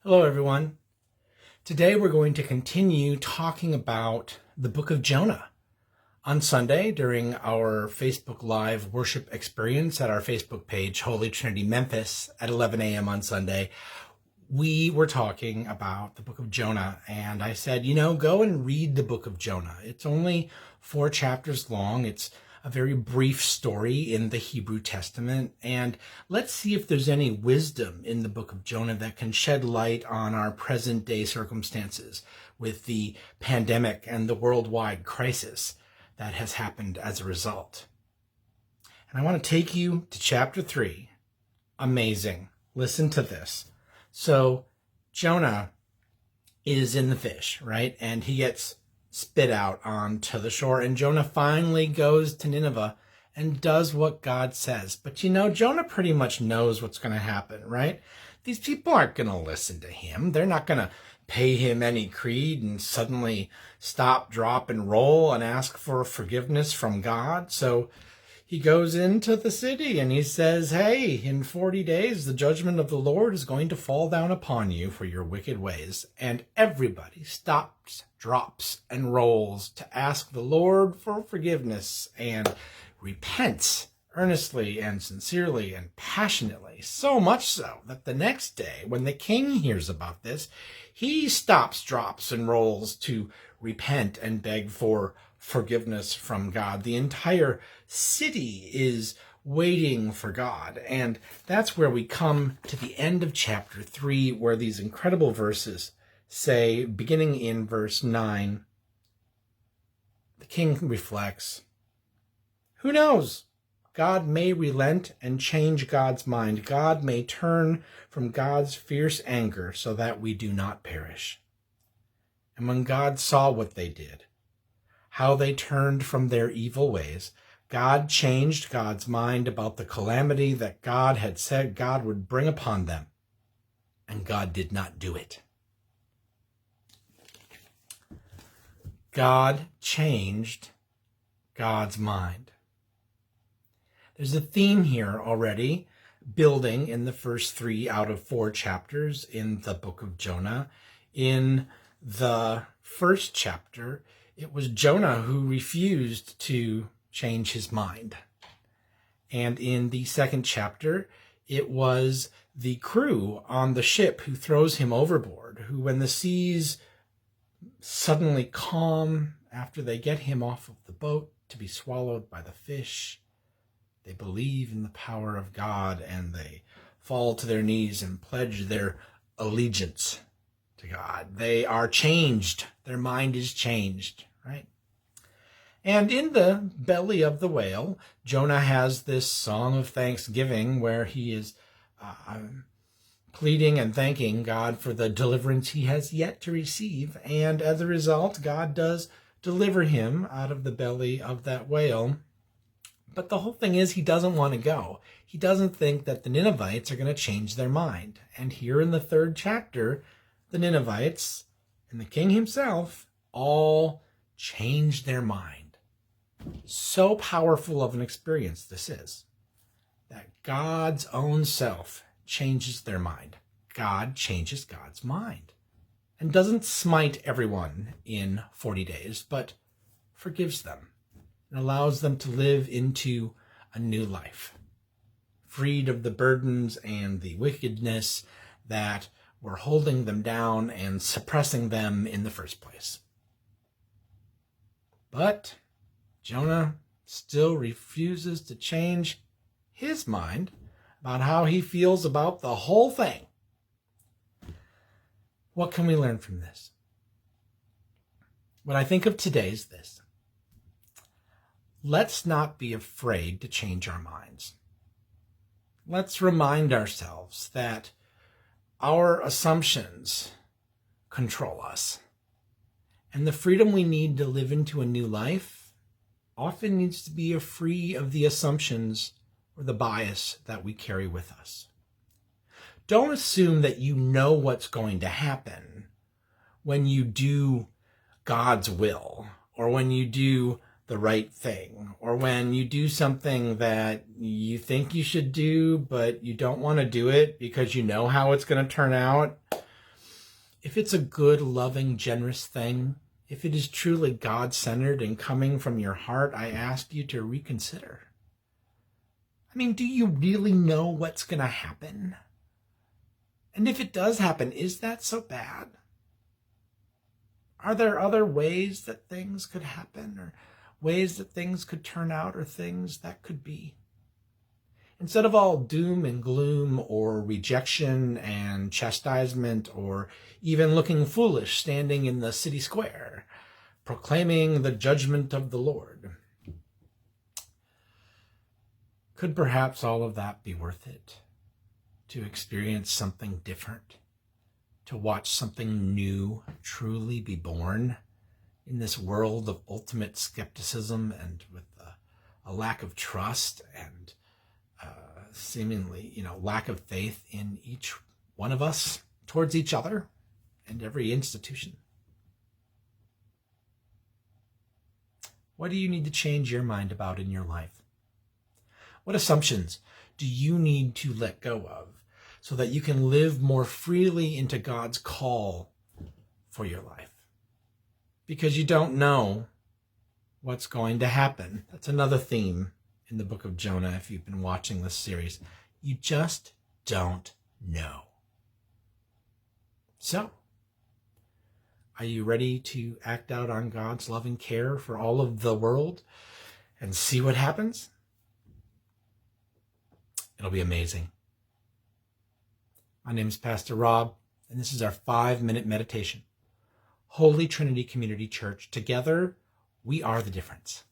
Hello, everyone. Today we're going to continue talking about the book of Jonah. On Sunday, during our Facebook Live worship experience at our Facebook page, Holy Trinity Memphis, at 11 a.m. on Sunday, we were talking about the book of Jonah. And I said, go and read the book of Jonah. It's only 4 chapters long. It's a very brief story in the Hebrew Testament. And let's see if there's any wisdom in the book of Jonah that can shed light on our present day circumstances with the pandemic and the worldwide crisis that has happened as a result. And I want to take you to chapter 3. Amazing. Listen to this. So Jonah is in the fish, right? And he gets spit out onto the shore. And Jonah finally goes to Nineveh and does what God says. But Jonah pretty much knows what's going to happen, right? These people aren't going to listen to him. They're not going to pay him any creed and suddenly stop, drop, and roll and ask for forgiveness from God. So he goes into the city and he says, hey, in 40 days, the judgment of the Lord is going to fall down upon you for your wicked ways. And everybody stops, drops, and rolls to ask the Lord for forgiveness and repents earnestly and sincerely and passionately, so much so that the next day, when the king hears about this, he stops, drops, and rolls to repent and beg for forgiveness from God. The entire city is waiting for God. And that's where we come to the end of chapter 3, where these incredible verses say, beginning in verse 9, the king reflects, who knows? God may relent and change God's mind. God may turn from God's fierce anger so that we do not perish. And when God saw what they did, how they turned from their evil ways, God changed God's mind about the calamity that God had said God would bring upon them. And God did not do it. God changed God's mind. There's a theme here already building in the first 3 out of 4 chapters in the book of Jonah. In the first chapter, it was Jonah who refused to change his mind. And in the second chapter, it was the crew on the ship who throws him overboard, who, when the seas suddenly calm after they get him off of the boat to be swallowed by the fish, they believe in the power of God and they fall to their knees and pledge their allegiance to God. They are changed. Their mind is changed, right? And in the belly of the whale, Jonah has this song of thanksgiving where he is pleading and thanking God for the deliverance he has yet to receive. And as a result, God does deliver him out of the belly of that whale. But the whole thing is he doesn't want to go. He doesn't think that the Ninevites are going to change their mind. And here in the 3rd chapter, the Ninevites and the king himself all changed their mind. So powerful of an experience this is, that God's own self changes their mind. God changes God's mind and doesn't smite everyone in 40 days, but forgives them and allows them to live into a new life, freed of the burdens and the wickedness that were holding them down and suppressing them in the first place. But Jonah still refuses to change his mind about how he feels about the whole thing. What can we learn from this? What I think of today is this. Let's not be afraid to change our minds. Let's remind ourselves that our assumptions control us. And the freedom we need to live into a new life often needs to be free of the assumptions or the bias that we carry with us. Don't assume that you know what's going to happen when you do God's will, or when you do the right thing, or when you do something that you think you should do, but you don't want to do it because you know how it's going to turn out. If it's a good, loving, generous thing, if it is truly God-centered and coming from your heart, I ask you to reconsider. I mean, do you really know what's going to happen? And if it does happen, is that so bad? Are there other ways that things could happen, or ways that things could turn out, or things that could be? Instead of all doom and gloom, or rejection and chastisement, or even looking foolish standing in the city square, proclaiming the judgment of the Lord, could perhaps all of that be worth it? To experience something different, to watch something new truly be born in this world of ultimate skepticism and with a lack of trust and seemingly, lack of faith in each one of us towards each other and every institution. What do you need to change your mind about in your life? What assumptions do you need to let go of so that you can live more freely into God's call for your life? Because you don't know what's going to happen. That's another theme in the book of Jonah, if you've been watching this series. You just don't know. So, are you ready to act out on God's loving care for all of the world and see what happens? It'll be amazing. My name is Pastor Rob, and this is our 5-minute meditation. Holy Trinity Community Church. Together, we are the difference.